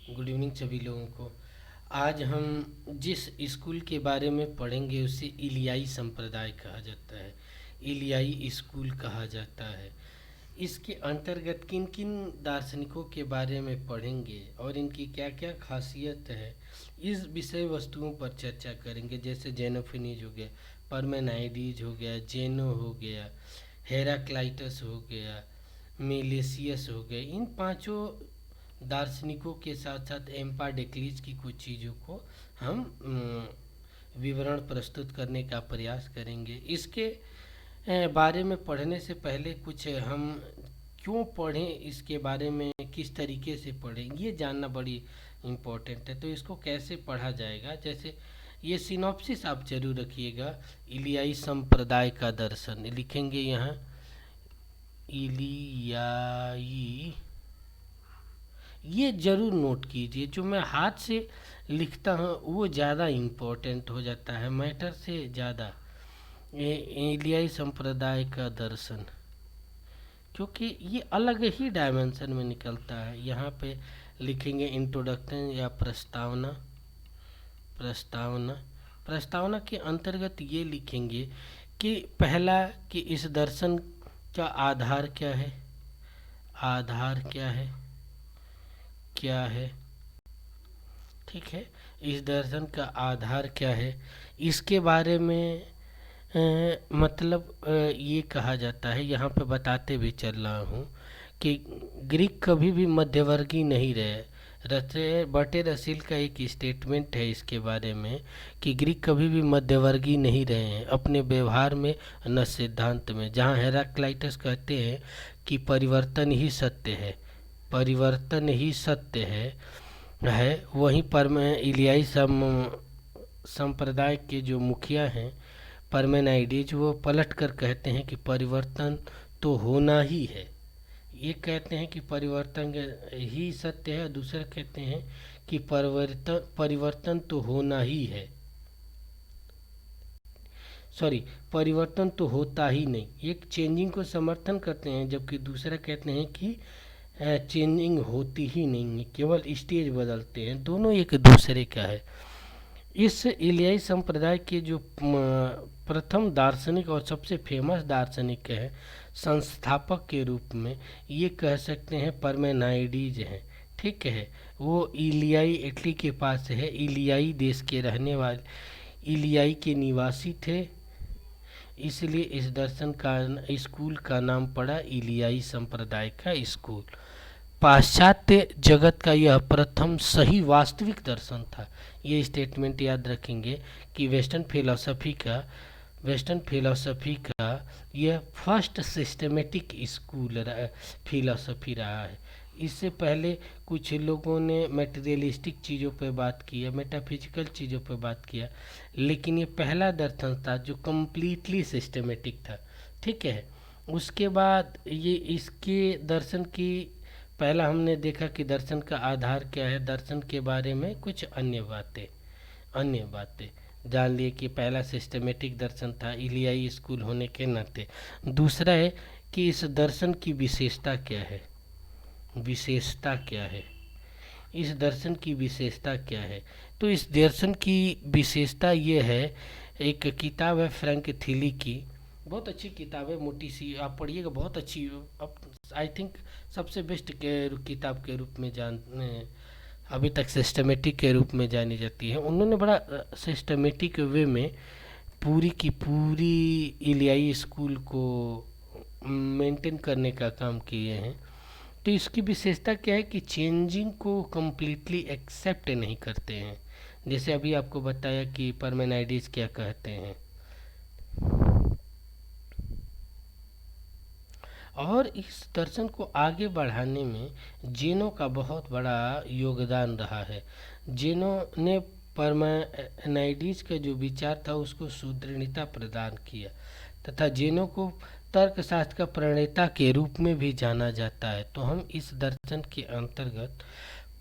Good evening सभी लोगों को। आज हम जिस स्कूल के बारे में पढ़ेंगे उसे इलियाई संप्रदाय कहा जाता है, इलियाई स्कूल कहा जाता है। इसके अंतर्गत किन किन दार्शनिकों के बारे में पढ़ेंगे और इनकी क्या क्या खासियत है, इस विषय वस्तुओं पर चर्चा करेंगे। जैसे जेनोफिनीज हो गया, परमेनाइडीज हो गया, जेनो हो गया, हेराक्लाइटस हो गया, मेलेसियस हो गए। इन पांचों दार्शनिकों के साथ साथ एम्पाडेक्लीज की कुछ चीज़ों को हम विवरण प्रस्तुत करने का प्रयास करेंगे। इसके बारे में पढ़ने से पहले कुछ हम क्यों पढ़ें, इसके बारे में किस तरीके से पढ़ें, ये जानना बड़ी इम्पोर्टेंट है। तो इसको कैसे पढ़ा जाएगा, जैसे ये सिनॉप्सिस आप जरूर रखिएगा। इलियाई संप्रदाय का दर्शन लिखेंगे यहाँ, इलियाई। ये जरूर नोट कीजिए, जो मैं हाथ से लिखता हूँ वो ज़्यादा इम्पोर्टेंट हो जाता है मैटर से ज़्यादा। इलियाई संप्रदाय का दर्शन, क्योंकि ये अलग ही डायमेंशन में निकलता है। यहाँ पे लिखेंगे इंट्रोडक्शन या प्रस्तावना। प्रस्तावना प्रस्तावना के अंतर्गत ये लिखेंगे कि पहला, कि इस दर्शन का आधार क्या है, आधार क्या है, क्या है, ठीक है। इस दर्शन का आधार क्या है, इसके बारे में ये कहा जाता है। यहाँ पे बताते भी चल रहा हूँ कि ग्रीक कभी भी मध्यवर्गीय नहीं रहे। बटे रसील का एक स्टेटमेंट है इसके बारे में कि ग्रीक कभी भी मध्यवर्गीय नहीं रहे हैं अपने व्यवहार में न सिद्धांत में। जहाँ हेराक्लाइटस कहते हैं कि परिवर्तन ही सत्य है, परिवर्तन ही सत्य है, वहीं पर इलियाई संप्रदाय के जो मुखिया हैं परमेनाइडीज, वो पलट कर कहते हैं कि परिवर्तन तो होना ही है। ये कहते हैं कि परिवर्तन ही सत्य है, दूसरे कहते हैं कि परिवर्तन तो होना ही है, सॉरी, परिवर्तन तो होता ही नहीं। एक चेंजिंग को समर्थन करते हैं, जबकि दूसरा कहते हैं कि चेंजिंग होती ही नहीं है, केवल स्टेज बदलते हैं। दोनों एक दूसरे का है। इस इलियाई संप्रदाय के जो प्रथम दार्शनिक और सबसे फेमस दार्शनिक है, संस्थापक के रूप में ये कह सकते हैं परमेनाइडीज हैं, ठीक है। वो इलियाई इटली के पास है, इलियाई देश के रहने वाले, इलियाई के निवासी थे, इसलिए इस दर्शन का स्कूल का नाम पड़ा इलियाई संप्रदाय का स्कूल। पाश्चात्य जगत का यह प्रथम सही वास्तविक दर्शन था। ये स्टेटमेंट याद रखेंगे कि वेस्टर्न फिलोसफी का यह फर्स्ट सिस्टमेटिक स्कूल फिलोसफी रहा है। इससे पहले कुछ लोगों ने मटेरियलिस्टिक चीज़ों पर बात किया, मेटाफिजिकल चीज़ों पर बात किया, लेकिन ये पहला दर्शन था जो कम्प्लीटली सिस्टमेटिक था, ठीक है। उसके बाद ये इसके दर्शन की पहला हमने देखा कि दर्शन का आधार क्या है, दर्शन के बारे में कुछ अन्य बातें जान लिए कि पहला सिस्टमेटिक दर्शन था इलियाई स्कूल होने के नाते। दूसरा है कि इस दर्शन की विशेषता क्या है, विशेषता क्या है, इस दर्शन की विशेषता क्या है। तो इस दर्शन की विशेषता ये है, एक किताब है फ्रैंक थिली की, बहुत अच्छी किताब है, मोटी सी, आप पढ़िएगा, बहुत अच्छी। अब आई थिंक सबसे बेस्ट किताब के रूप में अभी तक सिस्टमेटिक के रूप में जानी जाती है। उन्होंने बड़ा सिस्टमेटिक वे में पूरी की पूरी इलियाई स्कूल को मेंटेन करने का काम किए हैं। तो इसकी विशेषता क्या है कि चेंजिंग को कम्प्लीटली एक्सेप्ट नहीं करते हैं, जैसे अभी आपको बताया कि परमेनाइडीज क्या कहते हैं। और इस दर्शन को आगे बढ़ाने में जेनो का बहुत बड़ा योगदान रहा है। जेनो ने परमेनाइडीज का जो विचार था उसको सुदृढ़ता प्रदान किया, तथा जेनो को तर्कशास्त्र का प्रणेता के रूप में भी जाना जाता है। तो हम इस दर्शन के अंतर्गत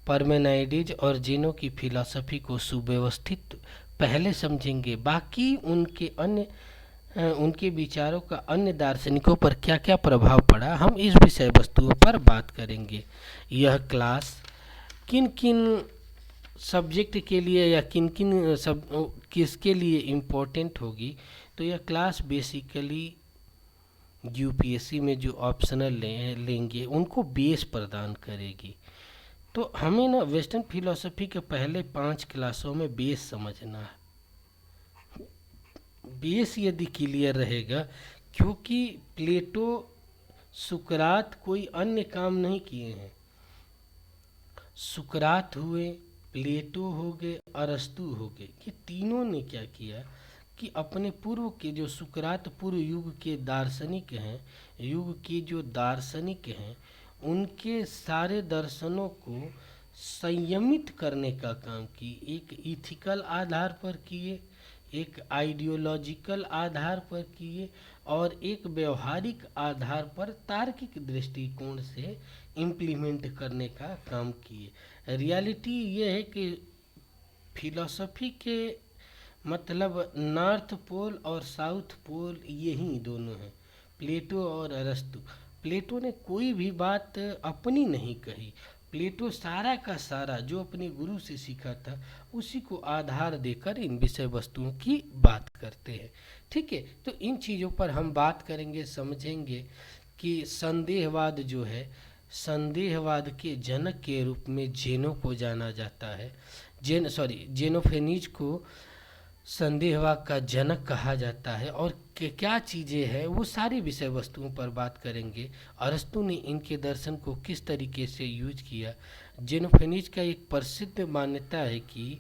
परमेनाइडीज और जेनो की फिलॉसफी को सुव्यवस्थित पहले समझेंगे, बाकी उनके विचारों का अन्य दार्शनिकों पर क्या क्या प्रभाव पड़ा, हम इस विषय वस्तुओं पर बात करेंगे। यह क्लास किन किन सब्जेक्ट के लिए या किन किन सब किसके लिए इम्पोर्टेंट होगी, तो यह क्लास बेसिकली यूपीएससी में जो ऑप्शनल लेंगे उनको बेस प्रदान करेगी। तो हमें ना वेस्टर्न फिलोसफी के पहले 5 क्लासों में बेस समझना है। बेस यदि क्लियर रहेगा, क्योंकि प्लेटो सुकरात कोई अन्य काम नहीं किए हैं। सुकरात हुए, प्लेटो हो गए, अरस्तु हो गए, ये तीनों ने क्या किया कि अपने पूर्व के जो सुकरात पूर्व युग के दार्शनिक हैं, युग के जो दार्शनिक हैं, उनके सारे दर्शनों को संयमित करने का काम किए। एक इथिकल आधार पर किए, एक आइडियोलॉजिकल आधार पर किए और एक व्यवहारिक आधार पर तार्किक दृष्टिकोण से इम्प्लीमेंट करने का काम किए। रियलिटी ये है कि फिलॉसफी के मतलब नॉर्थ पोल और साउथ पोल यही दोनों हैं, प्लेटो और अरस्तु। प्लेटो ने कोई भी बात अपनी नहीं कही। प्लेटो सारा का सारा जो अपने गुरु से सीखा था उसी को आधार देकर इन विषय वस्तुओं की बात करते हैं। ठीक है, तो इन चीज़ों पर हम बात करेंगे, समझेंगे कि संदेहवाद जो है, संदेहवाद के जनक के रूप में जेनो को जाना जाता है। जेनोफेनीज को संदेहवाद का जनक कहा जाता है। और क्या चीज़ें हैं वो सारी विषय वस्तुओं पर बात करेंगे। अरस्तु ने इनके दर्शन को किस तरीके से यूज किया। जेनोफेनीज का एक प्रसिद्ध मान्यता है कि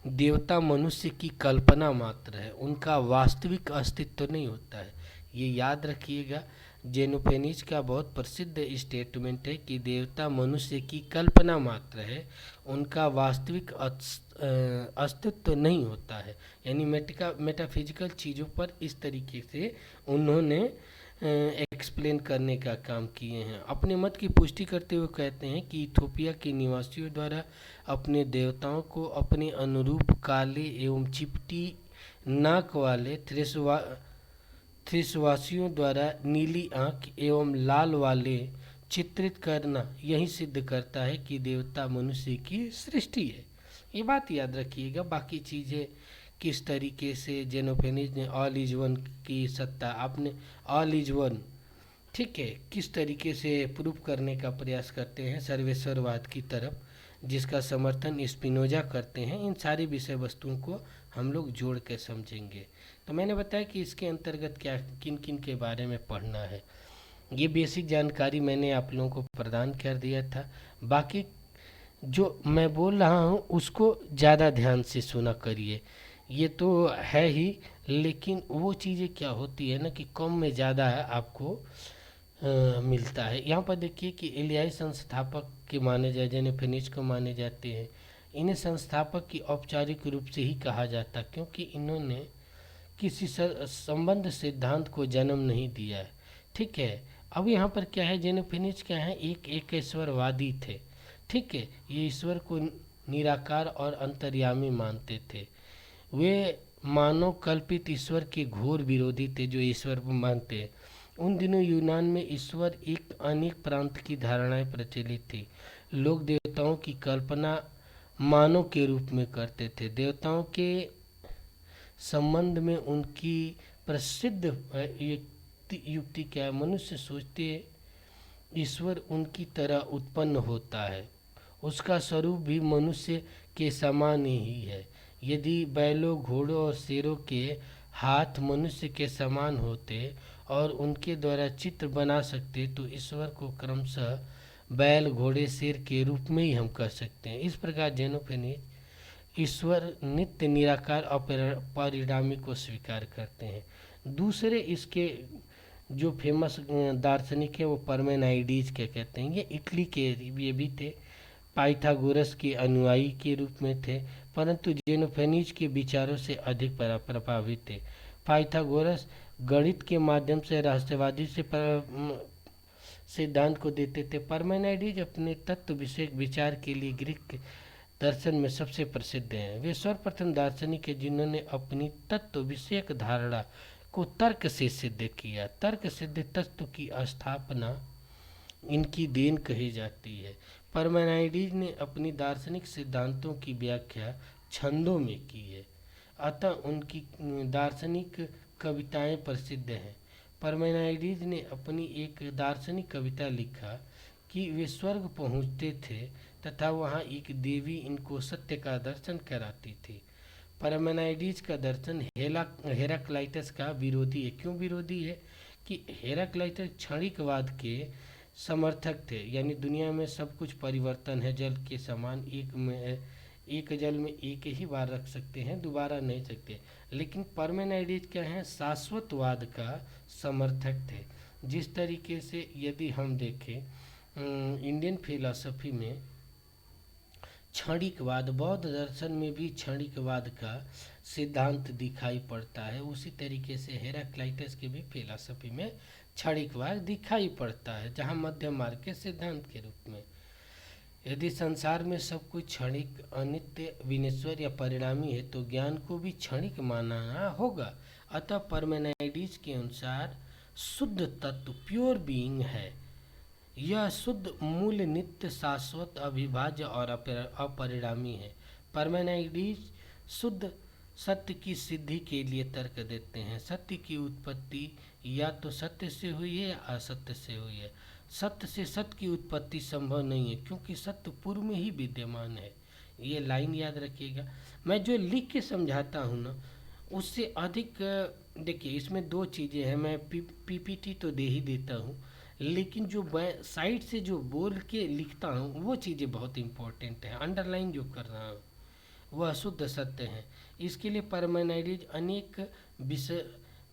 देवता मनुष्य की कल्पना मात्र है, उनका वास्तविक अस्तित्व नहीं होता है। ये याद रखिएगा, जेनोफेनीज का बहुत प्रसिद्ध स्टेटमेंट है कि देवता मनुष्य की कल्पना मात्र है, उनका वास्तविक अस्तित्व नहीं होता है। यानी मेटाफिजिकल चीज़ों पर इस तरीके से उन्होंने एक्सप्लेन करने का काम किए हैं। अपने मत की पुष्टि करते हुए कहते हैं कि इथोपिया के निवासियों द्वारा अपने देवताओं को अपने अनुरूप काले एवं चिपटी नाक वाले, थ्रिसवासियों द्वारा नीली आंख एवं लाल वाले चित्रित करना यही सिद्ध करता है कि देवता मनुष्य की सृष्टि है। ये बात याद रखिएगा। बाकी चीज़ें किस तरीके से जेनोफेनीज ने ऑल इज वन की सत्ता, आपने ऑल इज वन, ठीक है, किस तरीके से प्रूव करने का प्रयास करते हैं सर्वेश्वरवाद की तरफ, जिसका समर्थन स्पिनोजा करते हैं। इन सारी विषय वस्तुओं को हम लोग जोड़ के समझेंगे। तो मैंने बताया कि इसके अंतर्गत क्या किन किन के बारे में पढ़ना है। ये बेसिक जानकारी मैंने आप लोगों को प्रदान कर दिया था। बाकी जो मैं बोल रहा हूँ उसको ज़्यादा ध्यान से सुना करिए। ये तो है ही, लेकिन वो चीज़ें क्या होती है ना कि कम में ज़्यादा है आपको मिलता है। यहाँ पर देखिए कि एलियाई संस्थापक के माने जाए, जेनोफेनीज को माने जाते हैं। इन्हें संस्थापक की औपचारिक रूप से ही कहा जाता, क्योंकि इन्होंने किसी संबंध सिद्धांत को जन्म नहीं दिया है। ठीक है, अब यहाँ पर क्या है, जेनोफेनीज क्या है, एक एकेश्वरवादी थे। ठीक है, ये ईश्वर को निराकार और अंतर्यामी मानते थे। वे मानव कल्पित ईश्वर के घोर विरोधी थे जो ईश्वर को मानते हैं। उन दिनों यूनान में ईश्वर एक अनेक प्रांत की धारणाएं प्रचलित थी। लोग देवताओं की कल्पना मानव के रूप में करते थे। देवताओं के संबंध में उनकी प्रसिद्ध युक्ति क्या है, मनुष्य सोचते ईश्वर उनकी तरह उत्पन्न होता है, उसका स्वरूप भी मनुष्य के समान ही है। यदि बैलों, घोड़ों और शेरों के हाथ मनुष्य के समान होते और उनके द्वारा चित्र बना सकते तो ईश्वर को क्रमशः बैल, घोड़े, शेर के रूप में ही हम कर सकते हैं। इस प्रकार जेनोफेनीज ईश्वर नित्य निराकार और परिणामी को स्वीकार करते हैं। दूसरे इसके जो फेमस दार्शनिक है वो परमेनाइडीज के कहते हैं। ये इटली के ये भी थे, पाइथागोरस के अनुयायी के रूप में थे, परंतु जेनोफेनीज के विचारों से अधिक प्रभावित थे। पाइथागोरस गणित के माध्यम से रहस्यवादी से सिद्धांत को देते थे। परमेनाइडीज अपने तत्व विषयक विचार के लिए ग्रीक दर्शन में सबसे प्रसिद्ध हैं। वे सर्वप्रथम दार्शनिक है जिन्होंने अपनी तत्व विषयक धारणा को तर्क से सिद्ध किया। तर्क सिद्ध तत्व की स्थापना इनकी देन कही जाती है। पार्मेनाइडीज ने अपनी दार्शनिक सिद्धांतों की व्याख्या छंदों में की है, अतः उनकी दार्शनिक कविताएं प्रसिद्ध हैं। पार्मेनाइडीज ने अपनी एक दार्शनिक कविता लिखा कि वे स्वर्ग पहुंचते थे तथा वहां एक देवी इनको सत्य का दर्शन कराती थी। पार्मेनाइडीज का दर्शन हेराक्लाइटस का विरोधी है। क्यों विरोधी है? कि हेराक्लाइटस क्षणिकवाद के समर्थक थे, यानी दुनिया में सब कुछ परिवर्तन है, जल के समान एक जल में एक ही बार रख सकते हैं, दोबारा नहीं सकते। लेकिन पार्मेनाइडीज क्या है? शाश्वतवाद का समर्थक थे। जिस तरीके से यदि हम देखें इंडियन फिलॉसफी में क्षणिकवाद, बौद्ध दर्शन में भी क्षणिकवाद का सिद्धांत दिखाई पड़ता है, उसी तरीके से हेराक्लाइटस की भी फिलॉसफी में क्षणिकवाद दिखाई पड़ता है, जहाँ मध्य मार्ग के सिद्धांत के रूप में। यदि संसार में सब कुछ क्षणिक, अनित्य, विनश्वर या परिणामी है तो ज्ञान को भी क्षणिक मानना होगा। अतः पार्मेनाइडीज के अनुसार शुद्ध तत्व प्योर बीइंग है। यह शुद्ध मूल नित्य शाश्वत अविभाज्य और अपरिणामी है। पार्मेनाइडीज शुद्ध सत्य की सिद्धि के लिए तर्क देते हैं। सत्य की उत्पत्ति या तो सत्य से हुई है या असत्य से हुई है। सत्य से सत्य की उत्पत्ति संभव नहीं है, क्योंकि सत्य पूर्व में ही विद्यमान है। ये लाइन याद रखिएगा। मैं जो लिख के समझाता हूँ ना, उससे अधिक देखिए, इसमें दो चीज़ें हैं। मैं पीपीटी तो दे ही देता हूँ, लेकिन जो मैं साइड से जो बोल के लिखता हूँ वो चीज़ें बहुत इंपॉर्टेंट है। अंडरलाइन जो कर रहा हूँ वह शुद्ध सत्य है। इसके लिए पार्मेनाइडीज अनेक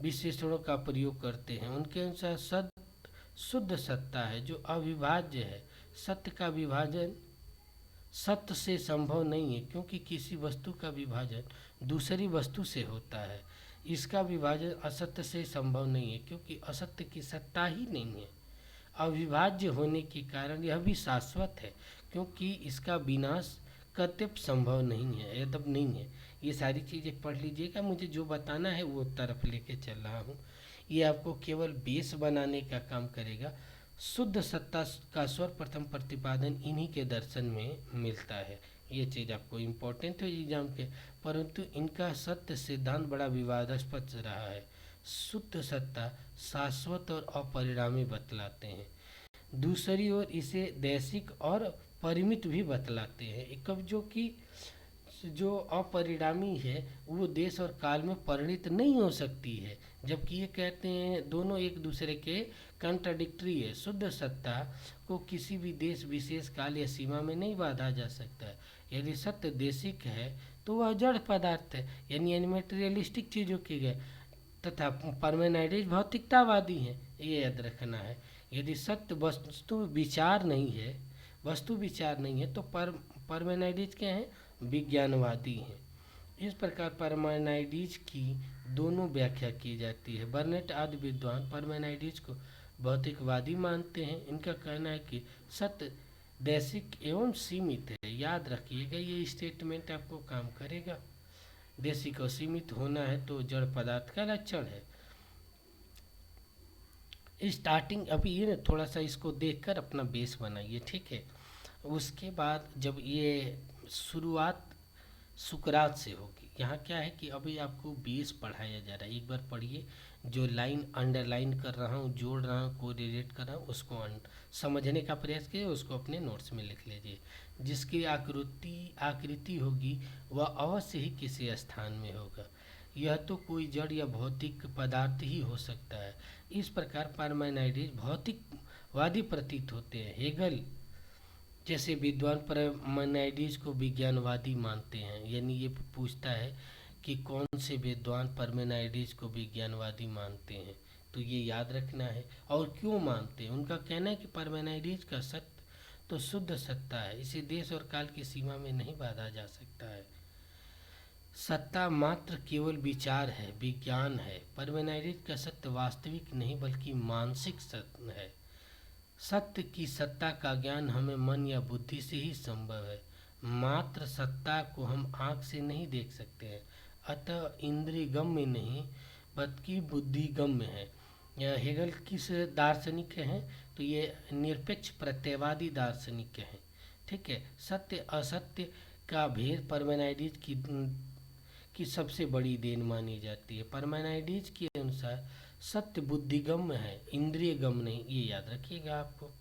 विशेषणों का प्रयोग करते हैं। उनके अनुसार सत्य शुद्ध सत्ता है जो अविभाज्य है। सत्य का विभाजन सत्य से संभव नहीं है, क्योंकि किसी वस्तु का विभाजन दूसरी वस्तु से होता है। इसका विभाजन असत्य से संभव नहीं है, क्योंकि असत्य की सत्ता ही नहीं है। अविभाज्य होने के कारण यह भी शाश्वत है, क्योंकि इसका विनाश कतई संभव नहीं है, यद्यप नहीं है। ये सारी चीज़ें पढ़ लीजिएगा, मुझे जो बताना है वो तरफ लेके चल रहा हूँ। ये आपको केवल बेस बनाने का काम करेगा। शुद्ध सत्ता का सर्वप्रथम प्रतिपादन इन्हीं के दर्शन में मिलता है। ये चीज़ आपको इम्पोर्टेंट है एग्जाम के, परंतु इनका सत्य सिद्धांत बड़ा विवादास्पद रहा है। शुद्ध सत्ता शाश्वत और अपरिणामी बतलाते हैं। दूसरी ओर इसे दैसिक और परिमित भी बतलाते हैं। कब जो अपरिणामी है वो देश और काल में परिणित नहीं हो सकती है, जबकि ये कहते हैं दोनों एक दूसरे के कंट्राडिक्टरी है। शुद्ध सत्ता को किसी भी देश, विशेष काल या सीमा में नहीं बांधा जा सकता है। यदि सत्य देशिक है तो वह जड़ पदार्थ है, यानी मटेरियलिस्टिक चीज़ों की है, तथा पार्मेनाइडीज भौतिकतावादी हैं, ये याद रखना है। यदि सत्य वस्तु विचार नहीं है तो पार्मेनाइडीज क्या हैं? विज्ञानवादी हैं। इस प्रकार पार्मेनाइडीज की दोनों व्याख्या की जाती है। बर्नेट आदि विद्वान पार्मेनाइडीज को भौतिकवादी मानते हैं। इनका कहना है कि सत्य दैसिक एवं सीमित है। याद रखिएगा, ये स्टेटमेंट आपको काम करेगा। दैसिक और सीमित होना है तो जड़ पदार्थ का लक्षण है। स्टार्टिंग अभी ये थोड़ा सा इसको देखकर अपना बेस बनाइए, ठीक है। उसके बाद जब ये शुरुआत सुकरात से होगी, यहाँ क्या है कि अभी आपको बेस पढ़ाया जा रहा है। एक बार पढ़िए, जो लाइन अंडरलाइन कर रहा हूँ, जोड़ रहा हूँ, कोरिलेट कर रहा हूँ, उसको समझने का प्रयास कीजिए, उसको अपने नोट्स में लिख लीजिए। जिसकी आकृति होगी वह अवश्य ही किसी स्थान में होगा। यह तो कोई जड़ या भौतिक पदार्थ ही हो सकता है। इस प्रकार पार्मेनाइडीज भौतिकवादी प्रतीत होते हैं। हेगल जैसे विद्वान पार्मेनाइडीज को विज्ञानवादी मानते हैं। यानी ये पूछता है कि कौन से विद्वान पार्मेनाइडीज को विज्ञानवादी मानते हैं, तो ये याद रखना है। और क्यों मानते हैं? उनका कहना है कि पार्मेनाइडीज का सत्य तो शुद्ध सत्ता है, इसे देश और काल की सीमा में नहीं बांधा जा सकता है। सत्ता मात्र केवल विचार है, विज्ञान है। पार्मेनाइडीज का सत्य वास्तविक नहीं बल्कि मानसिक सत्य है। सत्य की सत्ता का ज्ञान हमें मन या बुद्धि से ही संभव है। मात्र सत्ता को हम आँख से नहीं देख सकते हैं, अतः इंद्रिय गम्य नहीं बल्कि बुद्धि गम्य है। यह हेगल किस दार्शनिक हैं? तो ये निरपेक्ष प्रत्ययवादी दार्शनिक हैं। ठीक है। सत्य असत्य का भेद पार्मेनाइडीज की सबसे बड़ी देन मानी जाती है। पार्मेनाइडीज के अनुसार सत्य बुद्धिगम्य है, इंद्रिय गम्य नहीं, ये याद रखिएगा आपको।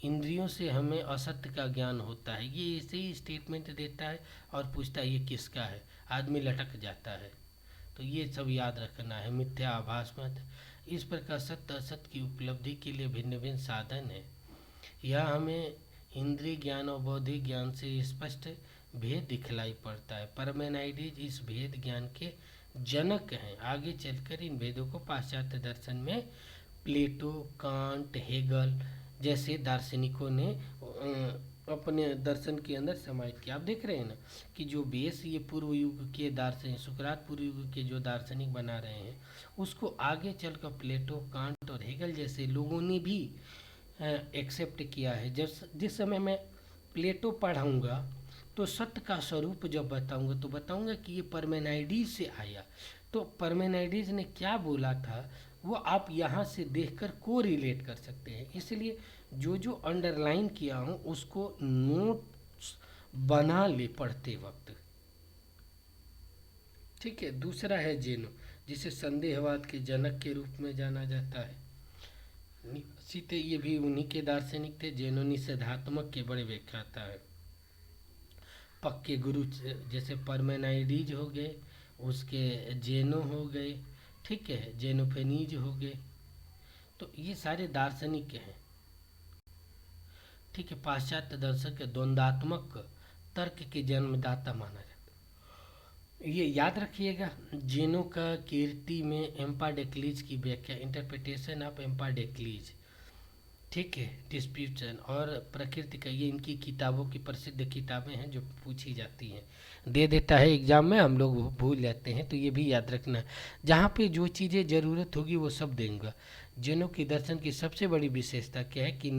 इंद्रियों से हमें असत्य का ज्ञान होता है, ये ऐसे ही स्टेटमेंट देता है और पूछता है ये किसका है, आदमी लटक जाता है। तो ये सब याद रखना है। मिथ्या आभास मत, इस प्रकार सत्य असत्य की उपलब्धि के लिए भिन्न भिन्न साधन है। यह हमें इंद्रिय ज्ञान और बौद्धिक ज्ञान से स्पष्ट भेद दिखलाई पड़ता है। पार्मेनाइडीज इस भेद ज्ञान के जनक हैं। आगे चलकर इन भेदों को पाश्चात्य दर्शन में प्लेटो, कांट, हेगल जैसे दार्शनिकों ने अपने दर्शन के अंदर समाहित किया। आप देख रहे हैं ना कि जो बेस ये पूर्व युग के दार्शनिक, सुकरात पूर्व युग के जो दार्शनिक बना रहे हैं, उसको आगे चलकर प्लेटो, कांट और हेगल जैसे लोगों ने भी एक्सेप्ट किया है। जिस समय मैं प्लेटो पढ़ाऊँगा तो सत्य का स्वरूप जब बताऊँगा तो बताऊँगा कि ये पार्मेनाइडीज से आया। तो पार्मेनाइडीज ने क्या बोला था वो आप यहाँ से देखकर को रिलेट कर सकते हैं। इसलिए जो जो अंडरलाइन किया हूँ उसको नोट्स बना ले पढ़ते वक्त। ठीक है। दूसरा है जेनो, जिसे संदेहवाद के जनक के रूप में जाना जाता है। सीते ये भी उन्हीं के दार्शनिक थे। जेनो निषेधात्मक के बड़े व्याख्याता है। पक्के गुरु जैसे पार्मेनाइडीज हो गए, उसके जेनो हो गए, ठीक है, जेनोफेनीज हो गए। तो ये सारे दार्शनिक हैं। ठीक है। पाश्चात्य दर्शन के द्वंद्वात्मक तर्क के जन्मदाता माना जाता है। ये याद रखिएगा। जेनो का कीर्ति में एम्पाडेक्लीज की व्याख्या, इंटरप्रिटेशन ऑफ एम्पाडेक्लीज, ठीक है, डिस्प्यूशन और प्रकृति का, ये इनकी किताबों की प्रसिद्ध किताबें हैं जो पूछी जाती हैं, दे देता है एग्जाम में, हम लोग भूल जाते हैं। तो ये भी याद रखना, जहाँ पे जो चीज़ें ज़रूरत होगी वो सब देंगे। जैनों की दर्शन की सबसे बड़ी विशेषता क्या है कि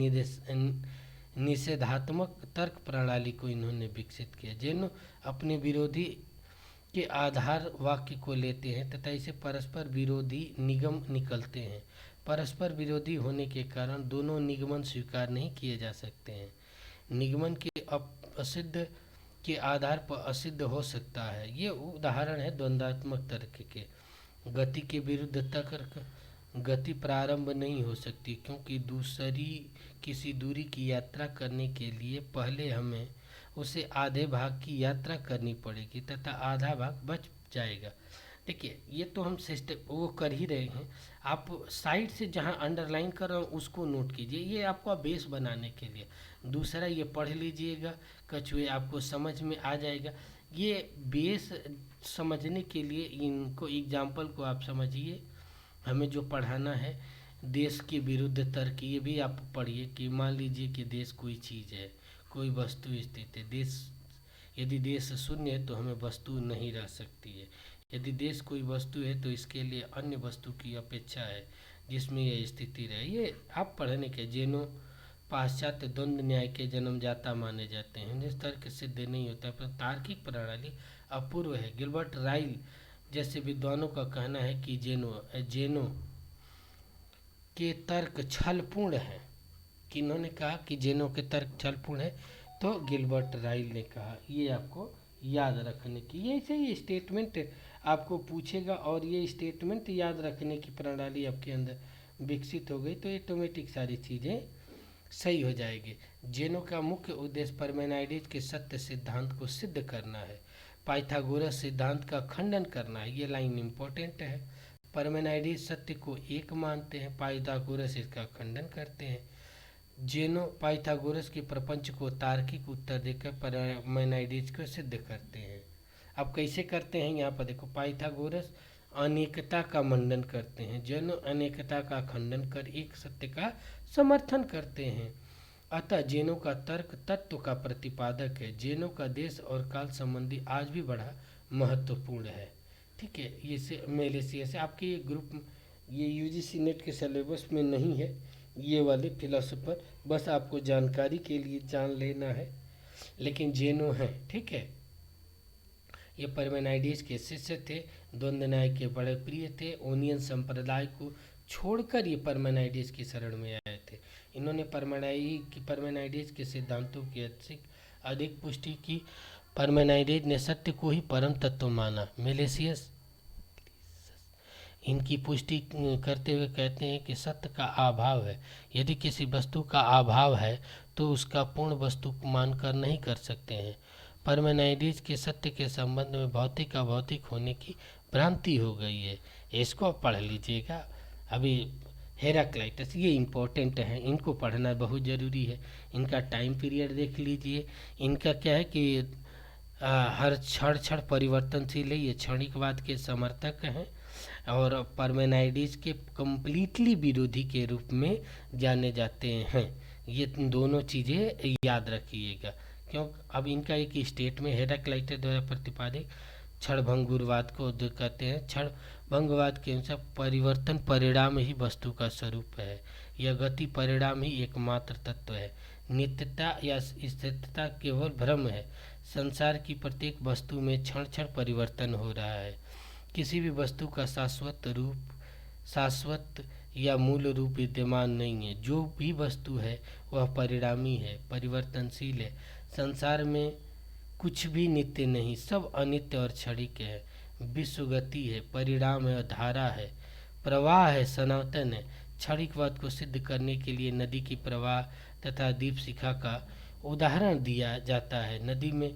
निषेधात्मक तर्क प्रणाली को इन्होंने विकसित किया। जैन अपने विरोधी के आधार वाक्य को लेते हैं तथा इसे परस्पर विरोधी निगम निकलते हैं। परस्पर विरोधी होने के कारण दोनों निगमन स्वीकार नहीं किए जा सकते हैं। निगमन के असिद्ध के आधार पर असिद्ध हो सकता है। ये उदाहरण है द्वंद्वात्मक तर्क के। गति के विरुद्ध तर्क, गति प्रारंभ नहीं हो सकती क्योंकि दूसरी किसी दूरी की यात्रा करने के लिए पहले हमें उसे आधे भाग की यात्रा करनी पड़ेगी तथा आधा भाग बच जाएगा। देखिए ये तो हम सिस्टम वो कर ही रहे हैं। आप साइड से जहाँ अंडरलाइन कर रहे हो उसको नोट कीजिए, ये आपका बेस बनाने के लिए। दूसरा ये पढ़ लीजिएगा, कछुए आपको समझ में आ जाएगा। ये बेस समझने के लिए इनको एग्जाम्पल को आप समझिए। हमें जो पढ़ाना है देश के विरुद्ध तर्क, ये भी आप पढ़िए कि मान लीजिए कि देश कोई चीज़ है, कोई वस्तु स्थित है। देश, यदि देश शून्य है तो हमें वस्तु नहीं रह सकती है। यदि देश कोई वस्तु है तो इसके लिए अन्य वस्तु की अपेक्षा है जिसमें यह स्थिति रहे। ये आप पढ़ने के। जेनो पाश्चात्य द्वंद्व न्याय के जन्मदाता माने जाते हैं। जिस तर्क सिद्ध नहीं होता पर तार्किक प्रणाली अपूर्व है। गिलबर्ट राइल जैसे विद्वानों का कहना है कि जेनो के तर्क छलपूर्ण हैं। किन्होंने कहा कि जेनो के तर्क छलपूर्ण है? तो गिलबर्ट राइल ने कहा। ये आपको याद रखने की, ये ऐसे ही स्टेटमेंट आपको पूछेगा और ये स्टेटमेंट याद रखने की प्रणाली आपके अंदर विकसित हो गई तो ऑटोमेटिक सारी चीज़ें सही हो जाएगी। जेनो का मुख्य उद्देश्य पार्मेनाइडीज के सत्य सिद्धांत को सिद्ध करना है, पाइथागोरस सिद्धांत का खंडन करना है। ये लाइन इम्पोर्टेंट है। पार्मेनाइडीज सत्य को एक मानते हैं, पाइथागोरस इसका खंडन करते हैं। जेनो पाइथागोरस के प्रपंच को तार्किक उत्तर देकर पार्मेनाइडीज को सिद्ध करते हैं। अब कैसे करते हैं यहाँ पर देखो, पाइथागोरस अनेकता का मंडन करते हैं, जेनो अनेकता का खंडन कर एक सत्य का समर्थन करते हैं। अतः जेनो का तर्क तत्व का प्रतिपादक है। जेनो का देश और काल संबंधी आज भी बड़ा महत्वपूर्ण है। ठीक है। ये से मेलेसिया से आपके ये ग्रुप, ये यूजीसी नेट के सिलेबस में नहीं है ये वाले फिलोसोफर, बस आपको जानकारी के लिए जान लेना है। लेकिन जेनो है, ठीक है। ये पार्मेनाइडीज के शिष्य थे, द्वंद्व न्याय के बड़े प्रिय थे। ओनियन संप्रदाय को छोड़कर ये पार्मेनाइडीज की शरण में आए थे। इन्होंने परमेनाइडेज के सिद्धांतों की अधिक पुष्टि की। परमेनाइडेज ने सत्य को ही परम तत्व माना। मेलेसियस इनकी पुष्टि करते हुए कहते हैं कि सत्य का अभाव है। यदि किसी वस्तु का अभाव है तो उसका पूर्ण वस्तु मानकर नहीं कर सकते हैं। परमेनाइडेज के सत्य के संबंध में भौतिक अभौतिक होने की भ्रांति हो गई है। इसको आप पढ़ लीजिएगा। अभी हेराक्लाइटस, ये इम्पोर्टेंट है, इनको पढ़ना बहुत ज़रूरी है। इनका टाइम पीरियड देख लीजिए। इनका क्या है कि हर क्षण क्षण परिवर्तनशील है। ये क्षणिकवाद के समर्थक हैं और परमेनाइडिस के कम्प्लीटली विरोधी के रूप में जाने जाते हैं। ये दोनों चीज़ें याद रखिएगा। क्यों? अब इनका एक स्टेट में हेराक्लाइटस द्वारा प्रतिपादित क्षणभंगुरवाद को कहते हैं। क्षणभंगुरवाद के अनुसार परिवर्तन परिणाम ही वस्तु का स्वरूप है। यह गति परिणाम ही एकमात्र तत्व है। नित्यता या स्थिरता केवल भ्रम है। संसार की प्रत्येक वस्तु में क्षण क्षण परिवर्तन हो रहा है। किसी भी वस्तु का शाश्वत या मूल रूप विद्यमान नहीं है। जो भी वस्तु है वह परिणामी है, परिवर्तनशील है। संसार में कुछ भी नित्य नहीं, सब अनित्य और क्षणिक है। विश्व गति है, परिणाम है, धारा है, प्रवाह है, सनातन है। क्षणिकवाद को सिद्ध करने के लिए नदी की प्रवाह तथा दीप शिखा का उदाहरण दिया जाता है। नदी में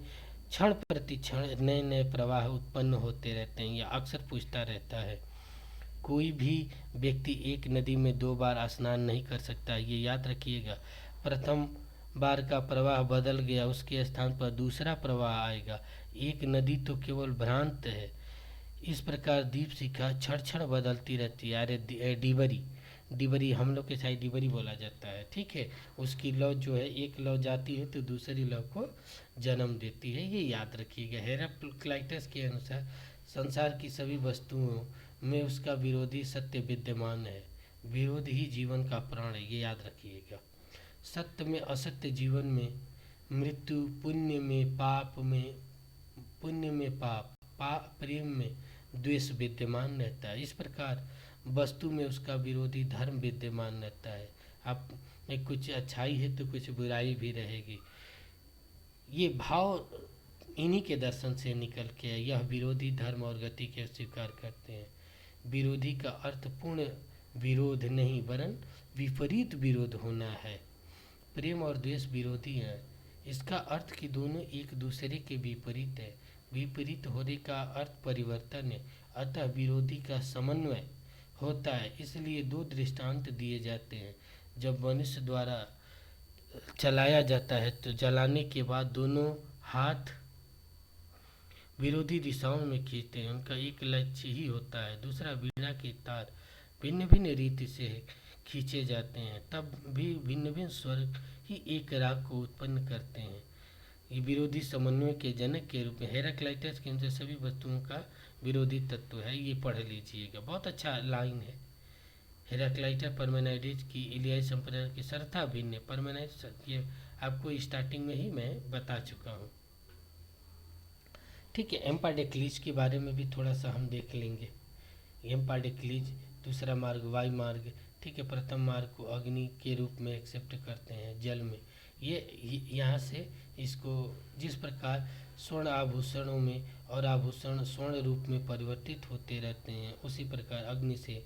क्षण प्रति क्षण नए नए प्रवाह उत्पन्न होते रहते हैं। यह अक्सर पूछता रहता है। कोई भी व्यक्ति एक नदी में 2 बार स्नान नहीं कर सकता, ये याद रखिएगा। प्रथम बार का प्रवाह बदल गया, उसके स्थान पर दूसरा प्रवाह आएगा। एक नदी तो केवल भ्रांत है। इस प्रकार दीप शिखा क्षण क्षण बदलती रहती है। अरे डिबरी हम लोग के साइड डिबरी बोला जाता है, ठीक है। उसकी लौ जो है, एक लौ जाती है तो दूसरी लौ को जन्म देती है, ये याद रखिएगा। हेराक्लाइटस के अनुसार संसार की सभी वस्तुओं में उसका विरोधी सत्य विद्यमान है। विरोध ही जीवन का प्राण है, ये याद रखिएगा। सत्य में असत्य, जीवन में मृत्यु, पुण्य में पाप, प्रेम में द्वेष विद्यमान रहता है। इस प्रकार वस्तु में उसका विरोधी धर्म विद्यमान रहता है। आप में कुछ अच्छाई है तो कुछ बुराई भी रहेगी। ये भाव इन्हीं के दर्शन से निकल के यह विरोधी धर्म और गति के स्वीकार करते हैं। विरोधी का अर्थ पूर्ण विरोध नहीं वरन विपरीत विरोध होना है। प्रेम और द्वेष विरोधी हैं। इसका अर्थ कि दोनों एक दूसरे के विपरीत है। विपरीत होने का अर्थ परिवर्तन है। अतः विरोधी का समन्वय होता है। इसलिए 2 दृष्टांत दिए जाते हैं। जब मनुष्य द्वारा चलाया जाता है तो जलाने के बाद दोनों हाथ विरोधी दिशाओं में खींचते हैं। उनका एक लक्ष्य ही होता है। दूसरा, वीणा के तार भिन्न भिन्न रीति से खींचे जाते हैं, तब भी भिन्न भिन्न स्वर ही एक राग को उत्पन्न करते हैं। ये विरोधी समन्वय के जनक के रूप में हेराक्लाइटस के अनुसार सभी वस्तुओं का विरोधी तत्व है। ये पढ़ लीजिएगा, बहुत अच्छा लाइन है। हेराक्लाइटस परमेनाइडेज की इलियाई संप्रदाय की सर्वथा भिन्न। परमेनाइडेज ये आपको स्टार्टिंग में ही मैं बता चुका हूँ, ठीक है। एम्पाडेक्लीज के बारे में भी थोड़ा सा हम देख लेंगे। एम्पाडेक्लीज दूसरा मार्ग वायु मार्ग, ठीक है। प्रथम मार्ग को अग्नि के रूप में एक्सेप्ट करते हैं जल में। ये यहाँ से इसको जिस प्रकार स्वर्ण आभूषणों में और आभूषण स्वर्ण रूप में परिवर्तित होते रहते हैं, उसी प्रकार अग्नि से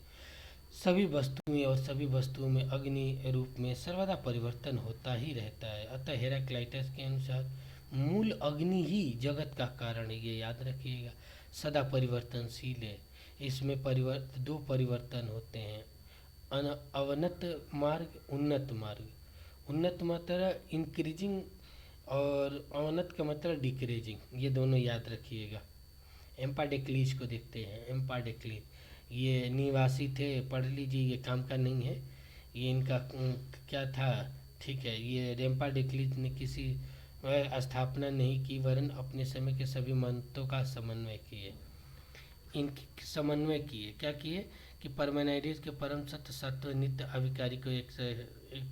सभी वस्तुएं और सभी वस्तुओं में अग्नि रूप में सर्वदा परिवर्तन होता ही रहता है। अतः हेराक्लाइटस के अनुसार मूल अग्नि ही जगत का कारण है, ये याद रखिएगा। सदा परिवर्तनशील है। इसमें 2 परिवर्तन होते हैं, अवनत मार्ग, उन्नत मार्ग। उन्नत मतलब इंक्रीजिंग और अवनत का मतलब डिक्रीजिंग, ये दोनों याद रखिएगा। एम्पाडेक्लीज को देखते हैं। एम्पाडेक्लीज ये निवासी थे, पढ़ लीजिए, ये काम का नहीं है। ये इनका क्या था, ठीक है। ये एम्पाडेक्लीज ने किसी स्थापना नहीं की वरन अपने समय के सभी मंतों का समन्वय किए। इनके समन्वय किए, क्या किए कि परमेनाइडेज के परम सत्य सत्व नित्य अविकारी को एक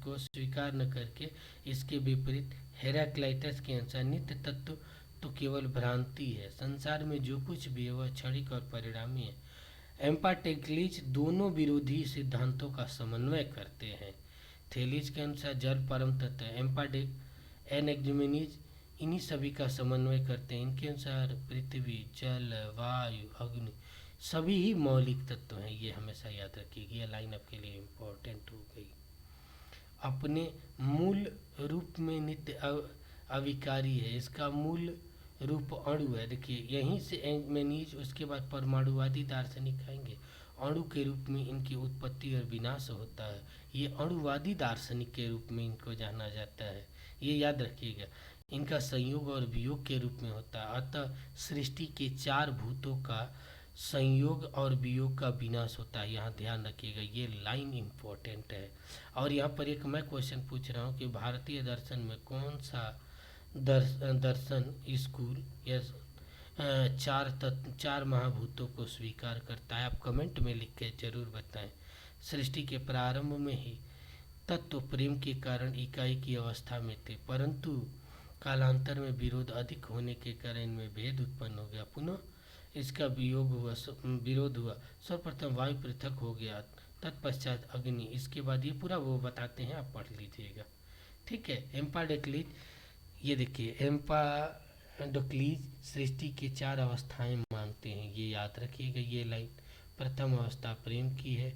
को स्वीकार न करके इसके विपरीत हेराक्लाइटस के अनुसार नित्य तत्व तो केवल भ्रांति है। संसार में जो कुछ भी है वह क्षणिक और परिणामी है। एम्पाडेक्लीज दोनों विरोधी सिद्धांतों का समन्वय करते हैं। थेलीज के अनुसार जल परम तत्व है। एम्पाडेक एनएक्जिमेनीज इन्हीं सभी का समन्वय करते हैं। इनके अनुसार पृथ्वी, जल, वायु, अग्नि सभी ही मौलिक तत्व हैं। ये हमेशा याद रखिएगा, ये लाइन आपके लिए इम्पोर्टेंट हो गई। अपने मूल रूप में नित्य अविकारी है। इसका मूल रूप अणु है। देखिए यहीं से मैनीज, उसके बाद परमाणुवादी दार्शनिक आएंगे। अणु के रूप में इनकी उत्पत्ति और विनाश होता है। ये अणुवादी दार्शनिक के रूप में इनको जाना जाता है, ये याद रखिएगा। इनका संयोग और वियोग के रूप में होता है। अतः सृष्टि के चार भूतों का संयोग और वियोग का विनाश होता है, यहाँ ध्यान रखिएगा, ये लाइन इम्पोर्टेंट है। और यहाँ पर एक मैं क्वेश्चन पूछ रहा हूँ कि भारतीय दर्शन में कौन सा दर्शन स्कूल या चार महाभूतों को स्वीकार करता है? आप कमेंट में लिख के जरूर बताएं। सृष्टि के प्रारंभ में ही तत्व प्रेम के कारण इकाई की अवस्था में थे, परंतु कालांतर में विरोध अधिक होने के कारण इनमें भेद उत्पन्न हो गया। पुनः इसका विरोध हुआ। सर्वप्रथम वायु पृथक हो गया, तत्पश्चात अग्नि, इसके बाद ये पूरा वो बताते हैं, आप पढ़ लीजिएगा, ठीक है। एम्पाडेक्लिज, ये देखिए एम्पाडोक्लीज सृष्टि के चार अवस्थाएं मानते हैं, ये याद रखिएगा ये लाइन। प्रथम अवस्था प्रेम की है।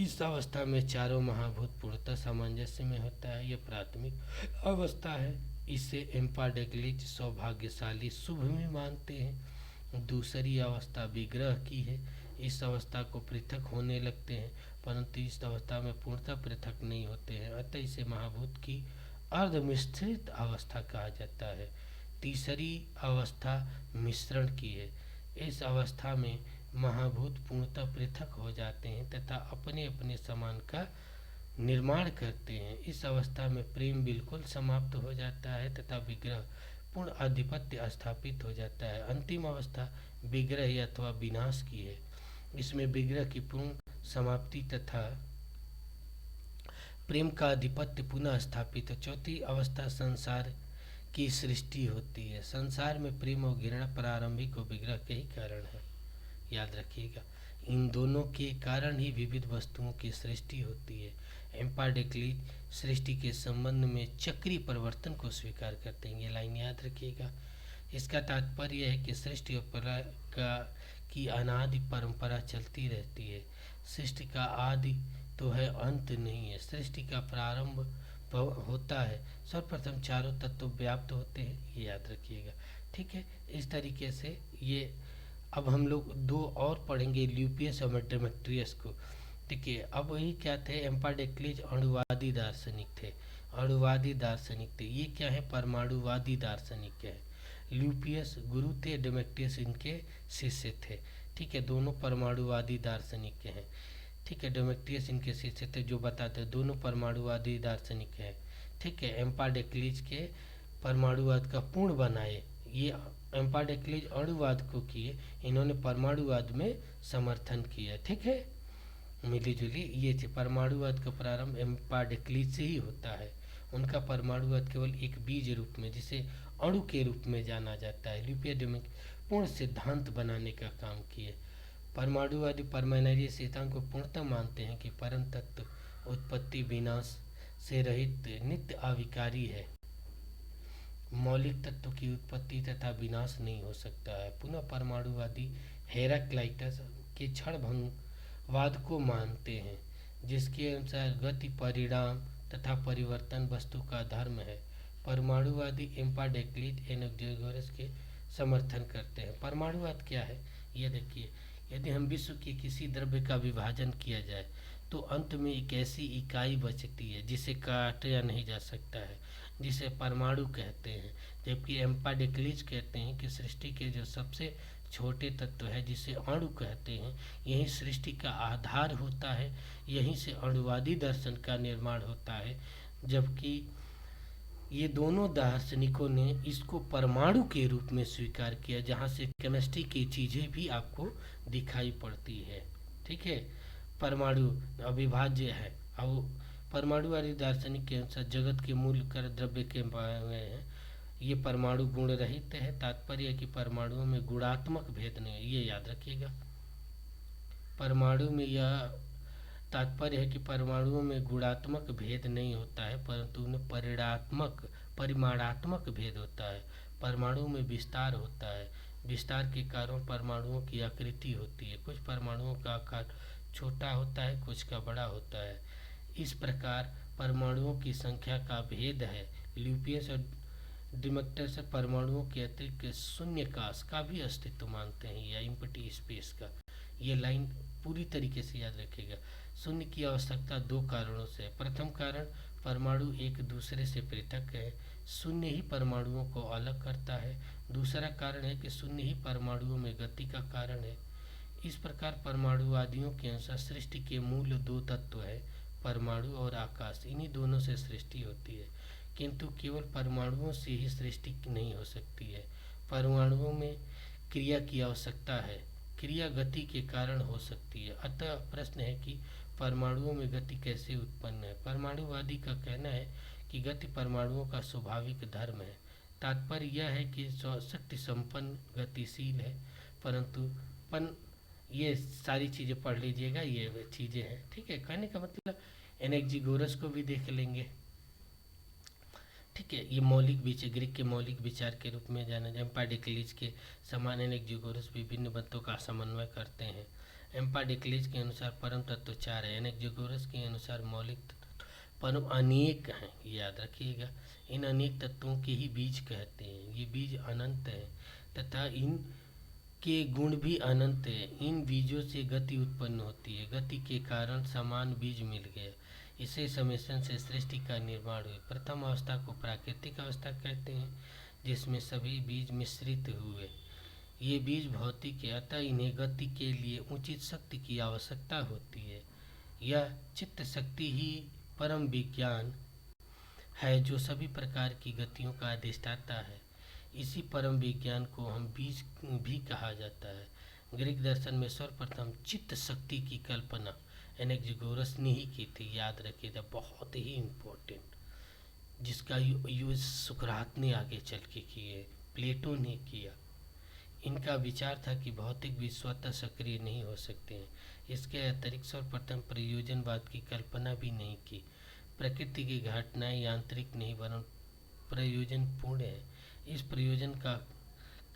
इस अवस्था में चारों महाभूत पूर्णतः सामंजस्य में होता है, यह प्राथमिक अवस्था है। इसे एम्पाडेक्लिज सौभाग्यशाली शुभ में मानते हैं। दूसरी अवस्था विग्रह की है। इस अवस्था को पृथक होने लगते हैं, परंतु इस अवस्था में पूर्णतः पृथक नहीं होते हैं, अतः इसे महाभूत की अर्धमिश्रित अवस्था कहा जाता है। तीसरी अवस्था मिश्रण की है। इस अवस्था में महाभूत पूर्णतः पृथक हो जाते हैं तथा अपने अपने समान का निर्माण करते हैं। इस अवस्था में प्रेम बिल्कुल समाप्त हो जाता है तथा विग्रह पूर्ण आधिपत्य स्थापित हो जाता है। अंतिम अवस्था विग्रह अथवा विनाश की है। इसमें विग्रह की पूर्ण समाप्ति तथा प्रेम का आधिपत्य पुनः स्थापित है। चौथी अवस्था संसार की सृष्टि होती है। संसार में प्रेम और घृणा प्रारंभिक और विग्रह के ही कारण है, याद रखिएगा। इन दोनों के कारण ही विविध वस्तुओं की सृष्टि होती है। एम्पाडेक्लिज सृष्टि के संबंध में चक्रीय परिवर्तन को स्वीकार करते हैं, ये लाइन याद रखिएगा। इसका तात्पर्य है कि सृष्टि और की अनादि परंपरा चलती रहती है। सृष्टि का आदि तो है, अंत नहीं है। सृष्टि का प्रारंभ होता है, सर्वप्रथम चारों तत्व व्याप्त होते हैं, ये याद रखिएगा, ठीक है। इस तरीके से ये अब हम लोग दो और पढ़ेंगे, ल्यूपियस और डेमेट्रियस को। देखिए अब वही क्या थे, एम्पाडेक्लिज अणुवादी दार्शनिक थे, अणुवादी दार्शनिक थे। ये क्या है, परमाणुवादी दार्शनिक है। ल्यूपियस गुरु थे, डेमेट्रियस इनके शिष्य थे, ठीक है। दोनों परमाणुवादी दार्शनिक हैं, ठीक है। डेमेट्रियस इनके शिष्य थे, जो बताते हैं दोनों परमाणुवादी दार्शनिक हैं, ठीक है। एम्पाडेक्लिज के परमाणुवाद का पूर्ण बनाए, ये एम्पाडेक्लिज अणुवाद को किए, इन्होंने परमाणुवाद में समर्थन किया, ठीक है। मिली जुली ये थी। परमाणुवाद का प्रारंभ एम्पाडेक्लिज से ही होता है। उनका परमाणुवाद केवल एक बीज रूप में, जिसे अणु के रूप में जाना जाता है, ल्यूपियस पूर्ण सिद्धांत बनाने का काम किए। परमाणुवादी परमाणुवादी सिद्धांत को पूर्णतः मानते हैं कि परम तत्व उत्पत्ति विनाश से रहित नित्य अविकारी है। मौलिक तत्व की उत्पत्ति तथा विनाश नहीं हो सकता है। पुनः परमाणुवादी हेराक्लाइटस के क्षणभंगवाद को मानते हैं, जिसके अनुसार गति, परिणाम तथा परिवर्तन वस्तु का धर्म है। परमाणुवादी एम्पाडेक्लिज एनाक्सागोरस के समर्थन करते हैं। परमाणुवाद क्या है, ये देखिए। यदि हम विश्व के किसी द्रव्य का विभाजन किया जाए तो अंत में एक ऐसी इकाई बचती है जिसे काटा नहीं जा सकता है, जिसे परमाणु कहते हैं। जबकि एम्पाडेक्लिज कहते हैं कि सृष्टि के जो सबसे छोटे तत्व है, जिसे अणु कहते हैं, यही सृष्टि का आधार होता है, यहीं से अणुवादी दर्शन का निर्माण होता है। जबकि ये दोनों दार्शनिकों ने इसको परमाणु के रूप में स्वीकार किया, जहाँ से केमिस्ट्री की चीज़ें भी आपको दिखाई पड़ती है, ठीक है। परमाणु अविभाज्य है। अब परमाणुवादी दार्शनिक के अनुसार जगत के मूल कर द्रव्य के में है, ये परमाणु गुण रहित है। तात्पर्य है कि परमाणुओं में गुणात्मक भेद नहीं है, ये याद रखिएगा। परमाणु में यह तात्पर्य है कि परमाणुओं में गुणात्मक भेद नहीं होता है, परंतु उनमें परिमाणात्मक भेद होता है। परमाणु में विस्तार होता है। विस्तार के कारण परमाणुओं की आकृति होती है। कुछ परमाणुओं का आकार छोटा होता है, कुछ का बड़ा होता है। इस प्रकार परमाणुओं की संख्या का भेद है। ल्यूपियस और डिमक्टस परमाणुओं के अतिरिक्त शून्यकाश का भी अस्तित्व मानते हैं, या एम्प्टी स्पेस का। ये लाइन पूरी तरीके से याद रखिएगा। शून्य की आवश्यकता दो कारणों से है। प्रथम कारण, परमाणु एक दूसरे से पृथक है, शून्य ही परमाणुओं को अलग करता है। दूसरा कारण है कि शून्य ही परमाणुओं में गति का कारण है। इस प्रकार परमाणुवादियों के अनुसार सृष्टि के मूल दो तत्व है, परमाणु और आकाश। इन्हीं दोनों से सृष्टि होती है, किंतु केवल परमाणुओं से ही सृष्टि नहीं हो सकती है। परमाणुओं में क्रिया की आवश्यकता है। क्रिया गति के कारण हो सकती है। अतः प्रश्न है कि परमाणुओं में गति कैसे उत्पन्न है। परमाणुवादी का कहना है कि गति परमाणुओं का स्वाभाविक धर्म है। तात्पर्य यह है कि शक्ति संपन्न गतिशील है, परंतु पन ये सारी चीज़ें पढ़ लीजिएगा, ये चीज़ें हैं, ठीक है। कहने का मतलब एनेक्जिगोरस को भी देख लेंगे, ठीक है। ये मौलिक विचार, ग्रीक के मौलिक विचार के रूप में जाना जाए। एम्पाडिक्लिस के समान एनेक्जिगोरस विभिन्न मतों का समन्वय करते हैं। एम्पाडिक्लिस के अनुसार परम तत्व चार है, एनेक्जिगोरस के अनुसार मौलिक तत्व परम अनेक हैं, याद रखिएगा। इन अनेक तत्वों के ही बीज कहते हैं। ये बीज अनंत हैं तथा इन के गुण भी अनंत है। इन बीजों से गति उत्पन्न होती है। गति के कारण समान बीज मिल गए, इसे समेशन से सृष्टि का निर्माण हुआ। प्रथम अवस्था को प्राकृतिक अवस्था कहते हैं, जिसमें सभी बीज मिश्रित हुए। ये बीज भौतिक है, अतः इन्हें गति के लिए उचित शक्ति की आवश्यकता होती है। यह चित्त शक्ति ही परम विज्ञान है, जो सभी प्रकार की गतियों का अधिष्ठाता है। इसी परम विज्ञान को हम बीज भी कहा जाता है। ग्रीक दर्शन में सर्वप्रथम चित्त शक्ति की कल्पना एनेक्जिगोरस ने ही की थी, याद रखिएगा, बहुत ही इम्पोर्टेंट, जिसका यूज सुकरात ने आगे चल के किए, प्लेटो ने किया। इनका विचार था कि भौतिक भी स्वतः सक्रिय नहीं हो सकते हैं। इसके अतिरिक्त सर्वप्रथम प्रयोजनवाद की कल्पना भी नहीं की। प्रकृति की घटनाएं यांत्रिक नहीं वरन प्रयोजनपूर्ण है। इस प्रयोजन का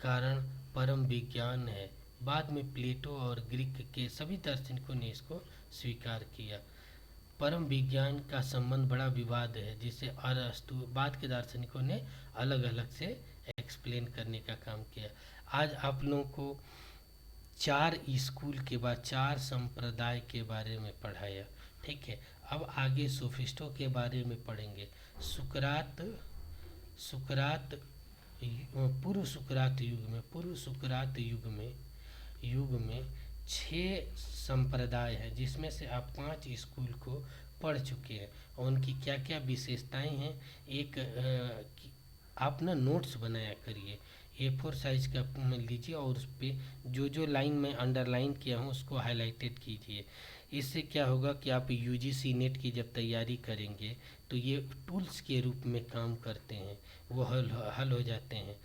कारण परम विज्ञान है। बाद में प्लेटो और ग्रीक के सभी दार्शनिकों ने इसको स्वीकार किया। परम विज्ञान का संबंध बड़ा विवाद है, जिसे अरस्तु बाद के दार्शनिकों ने अलग अलग से एक्सप्लेन करने का काम किया। आज आप लोगों को चार स्कूल के बाद चार संप्रदाय के बारे में पढ़ाया, ठीक है। अब आगे सोफिस्टों के बारे में पढ़ेंगे। सुकरात पूर्व सुकरात युग में 6 संप्रदाय हैं, जिसमें से आप 5 स्कूल को पढ़ चुके हैं और उनकी क्या क्या विशेषताएं हैं। एक आप ना नोट्स बनाया करिए, A4 साइज का लीजिए और उस पर जो लाइन में अंडरलाइन किया हूँ उसको हाईलाइटेड कीजिए। इससे क्या होगा कि आप UGC नेट की जब तैयारी करेंगे तो ये टूल्स के रूप में काम करते हैं, वो हल हो जाते हैं।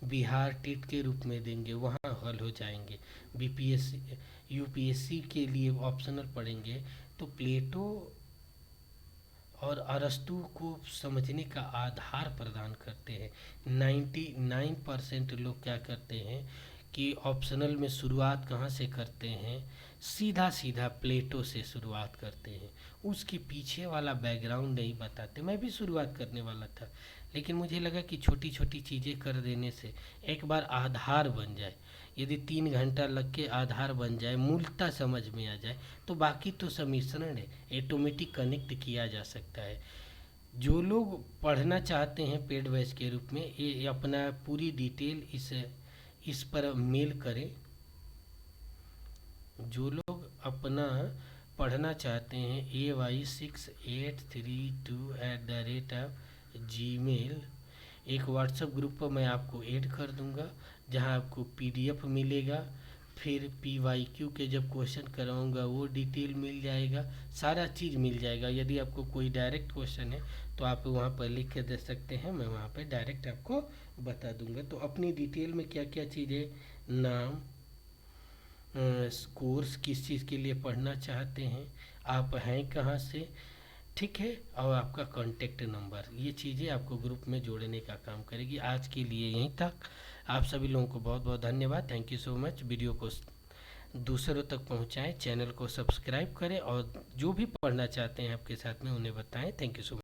बिहार टेट के रूप में देंगे, वहाँ हल हो जाएंगे। BPSC UPSC के लिए ऑप्शनल पढ़ेंगे तो प्लेटो और अरस्तु को समझने का आधार प्रदान करते हैं। 99% लोग क्या करते हैं कि ऑप्शनल में शुरुआत कहाँ से करते हैं, सीधा प्लेटो से शुरुआत करते हैं, उसके पीछे वाला बैकग्राउंड नहीं बताते। मैं भी शुरुआत करने वाला था, लेकिन मुझे लगा कि छोटी छोटी चीज़ें कर देने से एक बार आधार बन जाए, यदि 3 घंटा लग के आधार बन जाए, मूलता समझ में आ जाए, तो बाकी तो सम्मिश्रण है, ऑटोमेटिक कनेक्ट किया जा सकता है। जो लोग पढ़ना चाहते हैं पेड बैच के रूप में, ये अपना पूरी डिटेल इस पर मेल करें। जो लोग अपना पढ़ना चाहते हैं ay6832@gmail, एक व्हाट्सएप ग्रुप पर मैं आपको ऐड कर दूंगा, जहां आपको PDF मिलेगा। फिर PYQ के जब क्वेश्चन कराऊंगा वो डिटेल मिल जाएगा, सारा चीज़ मिल जाएगा। यदि आपको कोई डायरेक्ट क्वेश्चन है तो आप वहाँ पर लिख के दे सकते हैं, मैं वहाँ पर डायरेक्ट आपको बता दूंगा। तो अपनी डिटेल में क्या क्या चीज़ें, नाम, कोर्स किस चीज़ के लिए पढ़ना चाहते हैं, आप हैं कहाँ से, ठीक है, और आपका कॉन्टेक्ट नंबर, ये चीज़ें आपको ग्रुप में जोड़ने का काम करेगी। आज के लिए यहीं तक। आप सभी लोगों को बहुत बहुत धन्यवाद। Thank you so much. Video को दूसरों तक पहुंचाएं, चैनल को सब्सक्राइब करें और जो भी पढ़ना चाहते हैं आपके साथ में उन्हें बताएं। Thank you so much.